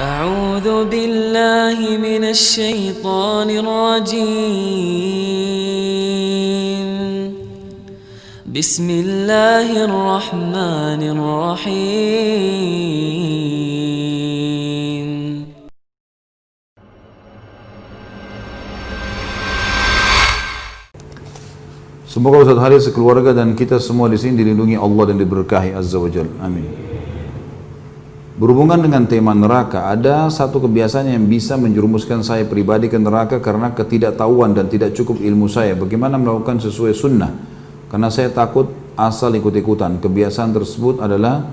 أعوذ بالله من الشيطان الرجيم بسم الله الرحمن الرحيم Semoga Ustaz Haris, sekeluarga dan kita semua di sini dilindungi Allah dan diberkahi Azza wa Jalla. Amin. Berhubungan dengan tema neraka, ada satu kebiasaan yang bisa menjerumuskan saya pribadi ke neraka karena ketidaktahuan dan tidak cukup ilmu saya. Bagaimana melakukan sesuai sunnah? Karena saya takut asal ikut-ikutan. Kebiasaan tersebut adalah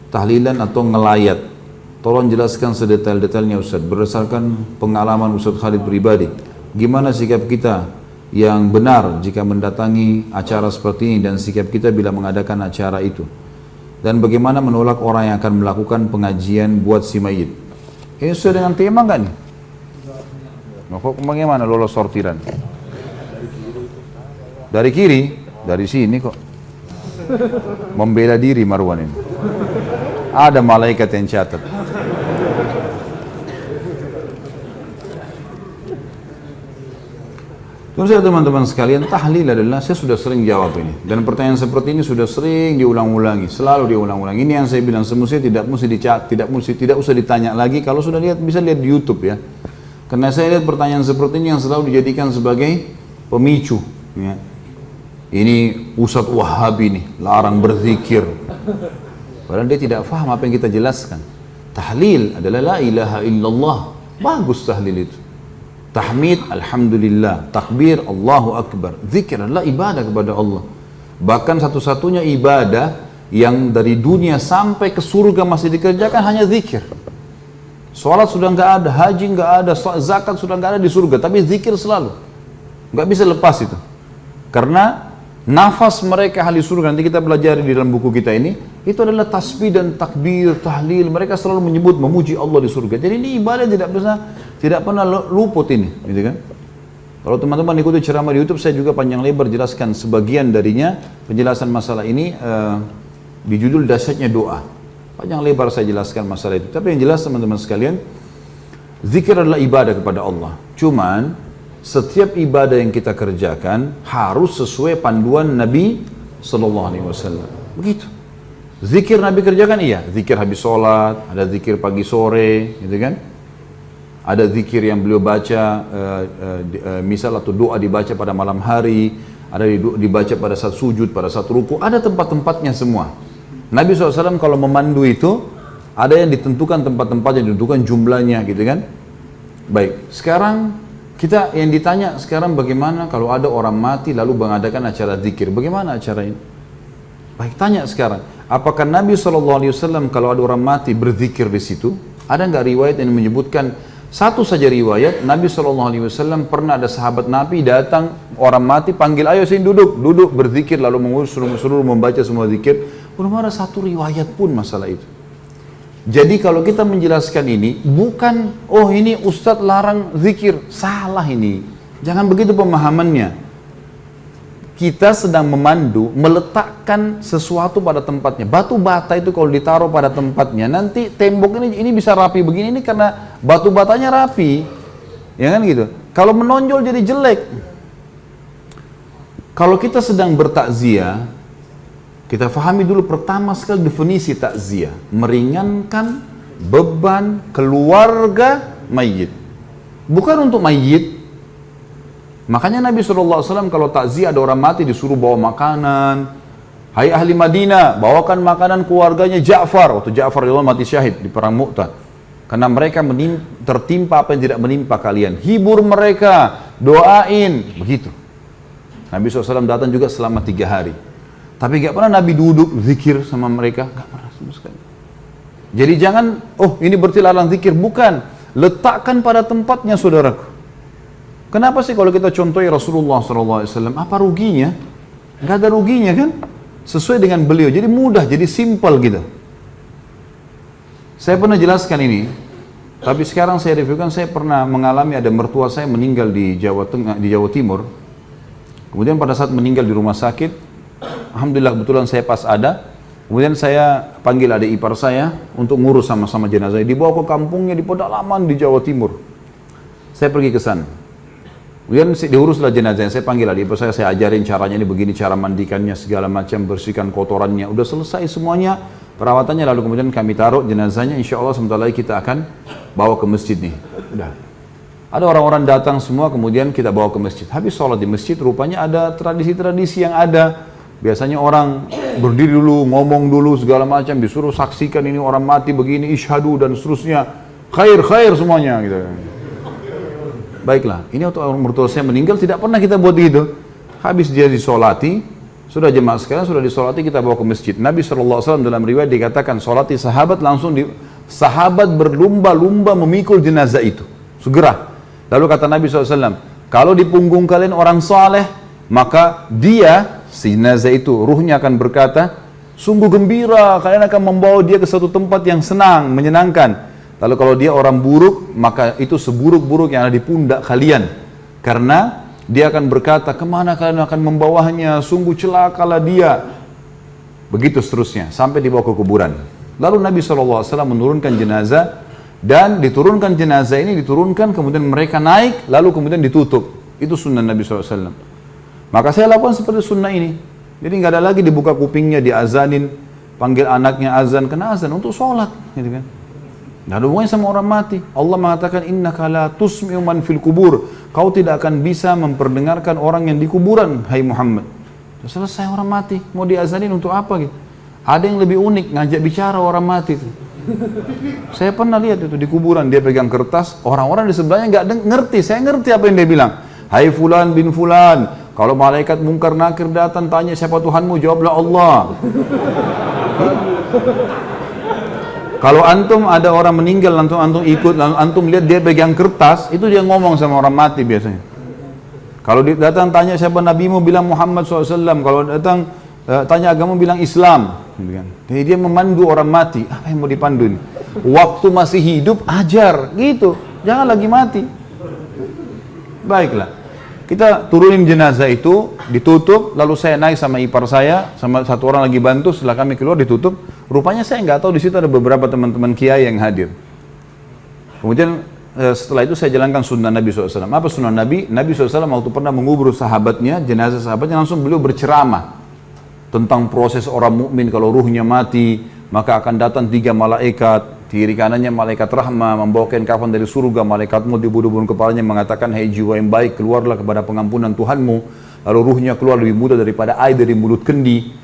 tahlilan atau ngelayat. Tolong jelaskan sedetail-detailnya Ustaz. Berdasarkan pengalaman Ustaz Khalid pribadi, gimana sikap kita yang benar jika mendatangi acara seperti ini dan sikap kita bila mengadakan acara itu, dan bagaimana menolak orang yang akan melakukan pengajian buat si mayit. Ini sesuai dengan tema nggak nih? Kok bagaimana lolos sortiran? Dari kiri, dari sini kok. Membela diri Marwan ini. Ada malaikat yang catat. Terus teman-teman sekalian, tahlil adalah, saya sudah sering jawab ini, dan pertanyaan seperti ini sudah sering diulang-ulangi, selalu diulang-ulangi. Ini yang saya bilang, semestinya tidak usah ditanya lagi. Kalau sudah lihat, bisa lihat di YouTube ya. Karena saya lihat pertanyaan seperti ini yang selalu dijadikan sebagai pemicu ya. Ini Ustadz Wahabi nih, larang berzikir, padahal dia tidak paham apa yang kita jelaskan. Tahlil adalah la ilaha illallah, bagus tahlil itu. Tahmid, alhamdulillah. Takbir, Allahu Akbar. Zikir adalah ibadah kepada Allah. Bahkan satu-satunya ibadah yang dari dunia sampai ke surga masih dikerjakan hanya zikir. Salat sudah nggak ada, haji nggak ada, zakat sudah nggak ada di surga, tapi zikir selalu. Nggak bisa lepas itu. Karena nafas mereka ahli surga, nanti kita belajar di dalam buku kita ini, itu adalah tasbih dan takbir, tahlil. Mereka selalu menyebut, memuji Allah di surga. Jadi ini ibadah tidak pernah luput ini, gitu kan? Kalau teman-teman ikuti ceramah di YouTube, saya juga panjang lebar jelaskan sebagian darinya, penjelasan masalah ini di judul Dahsyatnya Doa. Panjang lebar saya jelaskan masalah itu. Tapi yang jelas teman-teman sekalian, zikir adalah ibadah kepada Allah. Cuman setiap ibadah yang kita kerjakan harus sesuai panduan Nabi Sallallahu Alaihi Wasallam. Begitu. Zikir Nabi kerjakan, iya. Zikir habis sholat, ada zikir pagi sore, gitu kan? Ada zikir yang beliau baca, misal atau doa dibaca pada malam hari, ada dibaca pada saat sujud, pada saat ruku, ada tempat-tempatnya semua. Nabi SAW kalau memandu itu, ada yang ditentukan tempat-tempatnya, ditentukan jumlahnya, gitu kan? Baik, sekarang kita yang ditanya sekarang bagaimana kalau ada orang mati lalu mengadakan acara zikir, bagaimana acara ini? Baik, tanya sekarang, apakah Nabi SAW kalau ada orang mati berzikir di situ? Ada nggak riwayat yang menyebutkan? Satu saja riwayat, Nabi SAW pernah ada sahabat Nabi datang, orang mati, panggil, ayo sini duduk berzikir, lalu suruh membaca semua zikir. Belum ada satu riwayat pun masalah itu. Jadi kalau kita menjelaskan ini, bukan, oh ini Ustadz larang zikir, salah ini. Jangan begitu pemahamannya. Kita sedang memandu, meletakkan sesuatu pada tempatnya. Batu bata itu kalau ditaruh pada tempatnya, nanti tembok ini bisa rapi begini, ini karena batu batanya rapi. Ya kan gitu. Kalau menonjol jadi jelek. Kalau kita sedang bertakziah, kita fahami dulu pertama sekali definisi takziah. Meringankan beban keluarga mayit. Bukan untuk mayit. Makanya Nabi SAW kalau takziah ada orang mati disuruh bawa makanan. Hai ahli Madinah, bawakan makanan keluarganya Ja'far. Waktu Ja'far mati syahid di perang Mu'tah. Karena mereka tertimpa apa yang tidak menimpa kalian. Hibur mereka, doain, begitu. Nabi SAW datang juga selama 3 hari. Tapi gak pernah Nabi duduk zikir sama mereka, gak pernah sama sekali. Jadi jangan, oh ini berarti larang zikir, bukan. Letakkan pada tempatnya saudaraku. Kenapa sih kalau kita contohi Rasulullah SAW, apa ruginya? Gak ada ruginya kan? Sesuai dengan beliau, jadi mudah, jadi simple gitu. Saya pernah jelaskan ini, tapi sekarang saya reviewkan, saya pernah mengalami ada mertua saya meninggal di Jawa Timur. Kemudian pada saat meninggal di rumah sakit, alhamdulillah kebetulan saya pas ada, Kemudian saya panggil adik ipar saya untuk ngurus sama-sama jenazah. Dibawa ke kampungnya di pedalaman di Jawa Timur. Saya pergi ke sana. Kemudian diuruslah jenazah. Saya panggil adik ipar saya ajarin caranya ini begini, cara mandikannya segala macam, bersihkan kotorannya. Udah selesai semuanya perawatannya, lalu kemudian kami taruh jenazahnya. Insya Allah sebentar lagi kita akan bawa ke masjid nih. Udah. Ada orang-orang datang semua, kemudian kita bawa ke masjid. Habis sholat di masjid, rupanya ada tradisi-tradisi yang ada. Biasanya orang berdiri dulu, ngomong dulu, segala macam, disuruh saksikan ini orang mati begini, isyhadu dan seterusnya. Khair semuanya gitu. Baiklah, ini waktu orang mertua saya meninggal tidak pernah kita buat gitu. Habis dia disolati, sudah jemaah sekalian, sudah disolati, kita bawa ke masjid. Nabi SAW dalam riwayat dikatakan, solati sahabat langsung sahabat berlumba-lumba memikul jenazah itu. Segera. Lalu kata Nabi SAW, kalau di punggung kalian orang saleh, maka dia, si jenazah itu, ruhnya akan berkata, sungguh gembira, kalian akan membawa dia ke suatu tempat yang senang, menyenangkan. Lalu kalau dia orang buruk, maka itu seburuk-buruk yang ada di pundak kalian. Karena dia akan berkata, kemana kalian akan membawanya, sungguh celakalah dia. Begitu seterusnya, sampai dibawa ke kuburan. Lalu Nabi SAW menurunkan jenazah, dan diturunkan jenazah ini, kemudian mereka naik, lalu kemudian ditutup. Itu sunnah Nabi SAW. Maka saya lakukan seperti sunnah ini. Jadi nggak ada lagi dibuka kupingnya, diazanin, panggil anaknya azan, kena azan untuk sholat. Gitu kan. Nggak ada hubungannya sama orang mati. Allah mengatakan, innaka la tusmi'u man fil kubur. Kau tidak akan bisa memperdengarkan orang yang di kuburan, hai Muhammad. Sudah selesai orang mati, mau diazanin untuk apa gitu? Ada yang lebih unik, ngajak bicara orang mati itu. Saya pernah lihat itu di kuburan, dia pegang kertas, orang-orang di sebelahnya nggak ngerti, saya ngerti apa yang dia bilang. Hai fulan bin fulan, kalau malaikat mungkar nakir datang tanya siapa Tuhanmu, jawablah Allah. Kalau antum ada orang meninggal, antum ikut, antum lihat dia pegang kertas, itu dia ngomong sama orang mati biasanya. Kalau datang tanya siapa nabimu, bilang Muhammad SAW. Kalau datang tanya agama, bilang Islam. Jadi dia memandu orang mati. Apa yang mau dipandu ini? Waktu masih hidup ajar, gitu. Jangan lagi mati. Baiklah. Kita turunin jenazah itu, ditutup, lalu saya naik sama ipar saya, sama satu orang lagi bantu, setelah kami keluar ditutup. Rupanya saya nggak tahu di situ ada beberapa teman-teman kiai yang hadir. Kemudian setelah itu saya jalankan sunnah Nabi SAW. Apa sunnah Nabi? Nabi SAW waktu pernah mengubur sahabatnya, jenazah sahabatnya, langsung beliau berceramah tentang proses orang mukmin kalau ruhnya mati, maka akan datang 3 malaikat, kiri kanannya malaikat rahmah, membawakan kafan dari surga, malaikat maut dibunuh-bunuh kepalanya mengatakan, hai jiwa yang baik, keluarlah kepada pengampunan Tuhanmu. Lalu ruhnya keluar lebih mudah daripada air dari mulut kendi.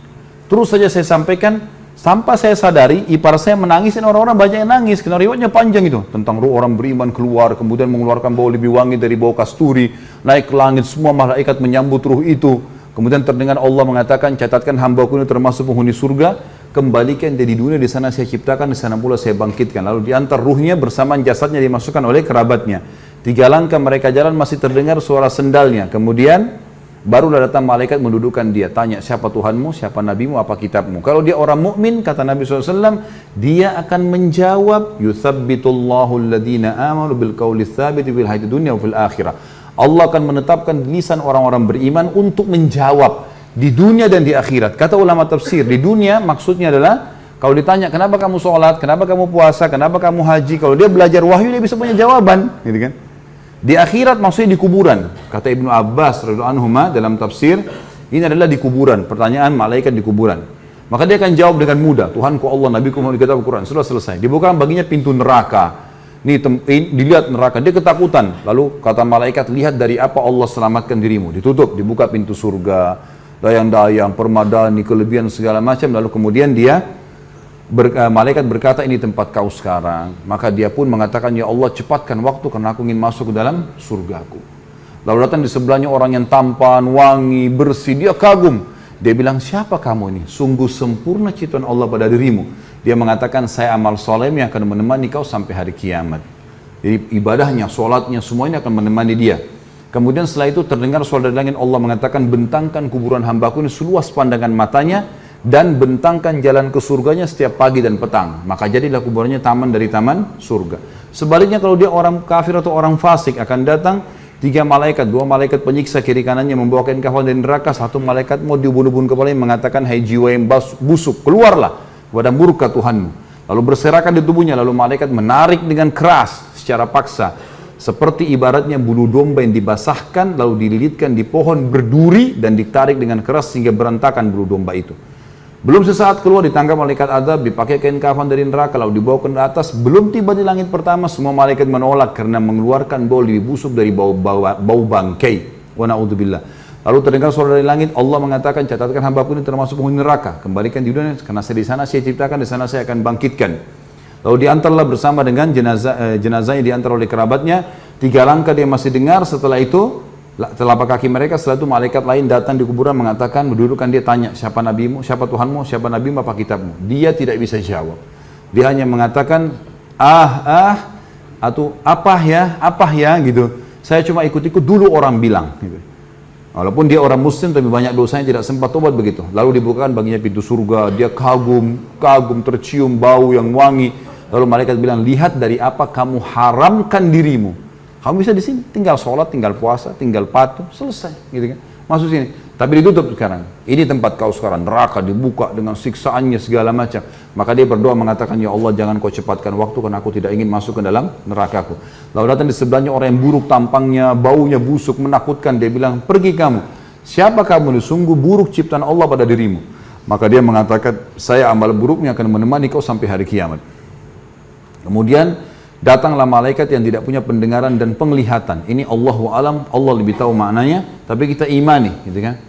Terus saja saya sampaikan, sampai saya sadari, ipar saya menangis dan orang-orang banyak yang nangis, karena riwayatnya panjang itu, tentang ruh orang beriman keluar, kemudian mengeluarkan bau lebih wangi dari bau kasturi, naik ke langit, semua malaikat menyambut ruh itu. Kemudian terdengar Allah mengatakan, catatkan hambaku ini termasuk penghuni surga, kembalikan dia di dunia, di sana saya ciptakan, di sana pula saya bangkitkan. Lalu diantar ruhnya bersamaan jasadnya dimasukkan oleh kerabatnya. 3 langkah mereka jalan masih terdengar suara sendalnya. Kemudian barulah datang malaikat mendudukkan dia, tanya siapa Tuhanmu, siapa nabimu, apa kitabmu. Kalau dia orang mukmin, kata Nabi SAW, dia akan menjawab, yuthabbitullahu alladhina amanu bil qawli tsabiti fil hayatid dunya wa fil akhirah. Allah akan menetapkan lisan orang-orang beriman untuk menjawab di dunia dan di akhirat. Kata ulama tafsir, di dunia maksudnya adalah kalau ditanya kenapa kamu sholat, kenapa kamu puasa, kenapa kamu haji, kalau dia belajar wahyu dia bisa punya jawaban, gitu kan? Di akhirat maksudnya di kuburan. Kata Ibnu Abbas radhiyallahu anhuma dalam tafsir, ini adalah di kuburan, pertanyaan malaikat di kuburan. Maka dia akan jawab dengan mudah, Tuhanku Allah, Nabiku Muhammad, dikatakan Al-Quran, sudah selesai. Dibuka baginya pintu neraka. Ini dilihat neraka, dia ketakutan. Lalu kata malaikat, lihat dari apa Allah selamatkan dirimu. Ditutup, dibuka pintu surga, dayang-dayang, permadani, kelebihan segala macam. Lalu kemudian dia malaikat berkata, ini tempat kau sekarang. Maka dia pun mengatakan, ya Allah cepatkan waktu karena aku ingin masuk ke dalam surgaku. Lalu datang di sebelahnya orang yang tampan, wangi, bersih. Dia kagum. Dia bilang, siapa kamu ini? Sungguh sempurna ciptaan Allah pada dirimu. Dia mengatakan, saya amal soleh yang akan menemani kau sampai hari kiamat. Jadi ibadahnya, sholatnya, semuanya akan menemani dia. Kemudian setelah itu terdengar suara dari langit, Allah mengatakan, bentangkan kuburan hambaku ini seluas pandangan matanya, dan bentangkan jalan ke surganya setiap pagi dan petang. Maka jadilah kuburannya taman dari taman surga. Sebaliknya kalau dia orang kafir atau orang fasik akan datang, 3 malaikat, 2 malaikat penyiksa kiri kanannya membawa kain kafan dari neraka, 1 malaikat mau diubun-ubun kepalanya mengatakan, hai jiwa yang busuk, keluarlah kepada murka Tuhanmu. Lalu berserakan di tubuhnya, lalu malaikat menarik dengan keras secara paksa, seperti ibaratnya bulu domba yang dibasahkan lalu dililitkan di pohon berduri dan ditarik dengan keras sehingga berantakan bulu domba itu. Belum sesaat keluar ditangkap malaikat azab, dipakai kain kafan dari neraka lalu dibawa ke atas. Belum tiba di langit pertama, semua malaikat menolak karena mengeluarkan bau lebih busuk dari bau bangkai. Wa na'udzubillah. Lalu terdengar suara dari langit, Allah mengatakan, catatkan hambaku ini termasuk penghuni neraka, kembalikan di dunia karena di sana saya ciptakan, di sana saya akan bangkitkan. Lalu diantarlah bersama dengan jenazahnya diantar oleh kerabatnya. 3 langkah dia masih dengar, setelah itu telapak kaki mereka, setelah itu malaikat lain datang di kuburan mengatakan, mendudukkan dia, tanya, siapa nabimu, siapa Tuhanmu, siapa nabimu, apa kitabmu. Dia tidak bisa jawab. Dia hanya mengatakan, atau apa ya gitu. Saya cuma ikut-ikut dulu orang bilang gitu. Walaupun dia orang muslim tapi banyak dosanya, tidak sempat tobat begitu. Lalu dibukakan baginya pintu surga, dia kagum tercium bau yang wangi. Lalu malaikat bilang, lihat dari apa kamu haramkan dirimu. Kamu bisa di sini, tinggal sholat, tinggal puasa, tinggal patuh, selesai, gitu kan? Masuk sini. Tapi ditutup sekarang. Ini tempat kau sekarang, neraka dibuka dengan siksaannya segala macam. Maka dia berdoa mengatakan, ya Allah jangan kau cepatkan waktu karena aku tidak ingin masuk ke dalam nerakaku. Lalu datang di sebelahnya orang yang buruk tampangnya, baunya busuk, menakutkan. Dia bilang, pergi kamu. Siapa kamu ini? Sungguh buruk ciptaan Allah pada dirimu. Maka dia mengatakan, saya amal buruknya akan menemani kau sampai hari kiamat. Kemudian datanglah malaikat yang tidak punya pendengaran dan penglihatan. Ini Allahu alam, Allah lebih tahu maknanya, tapi kita imani, gitu kan?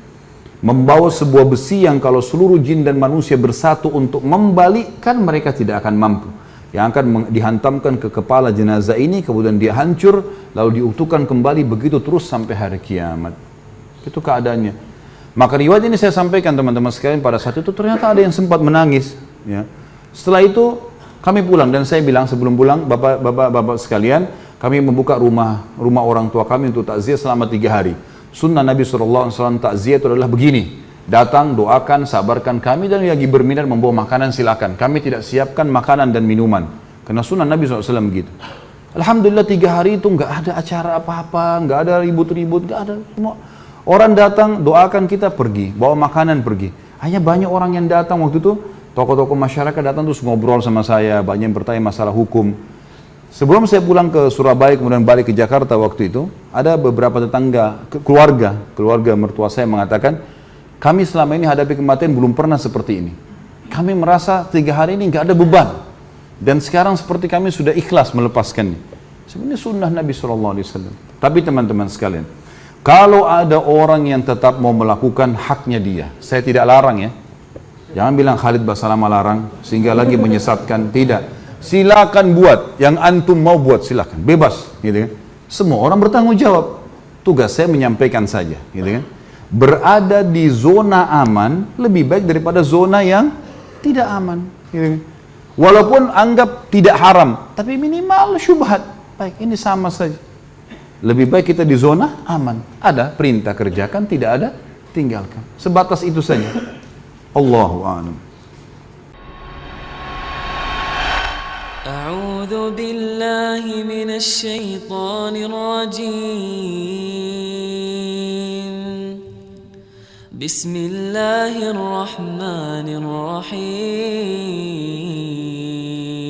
Membawa sebuah besi yang kalau seluruh jin dan manusia bersatu untuk membalikkan, mereka tidak akan mampu. Yang akan dihantamkan ke kepala jenazah ini, kemudian dia hancur, lalu diutuhkan kembali, begitu terus sampai hari kiamat. Itu keadaannya. Maka riwayat ini saya sampaikan teman-teman sekalian, pada saat itu ternyata ada yang sempat menangis. Ya. Setelah itu kami pulang dan saya bilang sebelum pulang, bapak-bapak sekalian, kami membuka rumah orang tua kami untuk takziah selama 3 hari. Sunnah Nabi SAW takziah itu adalah begini, datang, doakan, sabarkan kami, dan lagi berminat membawa makanan silakan. Kami tidak siapkan makanan dan minuman, karena sunnah Nabi SAW begitu. Alhamdulillah 3 hari itu nggak ada acara apa-apa, nggak ada ribut-ribut, nggak ada. Orang datang, doakan kita, pergi, bawa makanan, pergi. Hanya banyak orang yang datang waktu itu. Tokoh-tokoh masyarakat datang terus ngobrol sama saya, banyak yang bertanya masalah hukum. Sebelum saya pulang ke Surabaya, kemudian balik ke Jakarta waktu itu, ada beberapa tetangga, keluarga mertua saya mengatakan, kami selama ini hadapi kematian belum pernah seperti ini. Kami merasa 3 hari ini nggak ada beban. Dan sekarang seperti kami sudah ikhlas melepaskannya. Sebenarnya sunnah Nabi SAW. Tapi teman-teman sekalian, kalau ada orang yang tetap mau melakukan haknya dia, saya tidak larang ya. Jangan bilang Khalid Basalamah larang sehingga lagi menyesatkan. Tidak. Silakan buat yang antum mau buat, silakan, bebas, gitu kan. Semua orang bertanggung jawab. Tugas saya menyampaikan saja, gitu kan. Berada di zona aman lebih baik daripada zona yang tidak aman, gitu kan. Walaupun anggap tidak haram, tapi minimal syubhat. Baik, ini sama saja. Lebih baik kita di zona aman. Ada perintah kerjakan, tidak ada tinggalkan. Sebatas itu saja. Allahu a'lam. A'udzu billahi minasy syaithanir rajim. Bismillahirrahmanirrahim.